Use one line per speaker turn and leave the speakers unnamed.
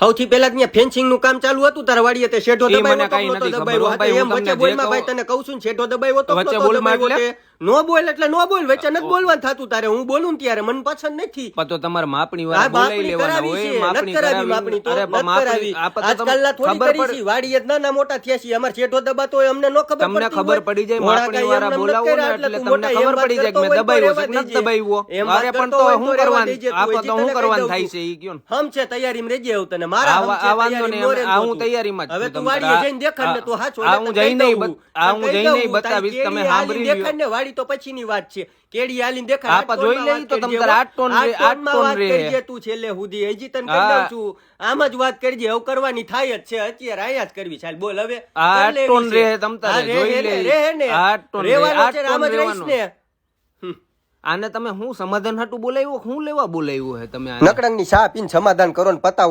સૌથી પહેલા ત્યાં ફેન્સિંગ નું કામ ચાલુ હતું તારા વાડીએ તે શેઠો દબાવ્યો એમ વચ્ચે બોલમાં ભાઈ તને કહું છું શેઠો દબાવ્યો તો નો બોલ એટલે નો બોલ વચ્ચે નથી બોલવાનું થતું તારે હું બોલું ત્યારે મને પસંદ નથી
તો તમારે માપણી વાળા બોલાવી લેવાના હોય માપણી કરાવી
અરે માપણી આજકાલના થોડી કરી છે વાડીએ નાના મોટા થયા છે અમાર શેઠો દબાતો હોય અમને નો ખબર
તમને ખબર પડી જાય માપણી વાળા બોલાવો ને એટલે તમને ખબર પડી જાય કે મેં દબાવ્યો છે નથી દબાવ્યો અરે પણ તો હું કરવાનું આપો તો હું કરવાનું થાય છે ઈ કયો
હમ છે તૈયારીમાં રહેજે હું તને મારા
આ વાંધો ને હું તૈયારીમાં જ
હવે તું વાડીએ જઈને દેખાડ ને તું હાચો
હું જઈને બતાવીશ તમે સાંભળી
દેખાડ ને વાડી તો પછીની વાત છે કેડી આલીને દેખાડ
આપા જોઈ લઈ તો તમ તાર 8 ટન રે
તું છેલ્લે સુધી હજી તને કહી દઉં છું આમ જ વાત કરજે હવે કરવાની થાય જ છે અત્યારે આયા જ કરવી ચાલ બોલ હવે
8 ટન રે તમ તારે જોઈ લે 8 ટન
આમ જ રહીશ ને
આને તમે હું સમાધાન હાટું બોલાવ્યો હું લેવા બોલાવ્યો હે તમે
નકડંગની ચા પીને સમાધાન કરો ને પતાવો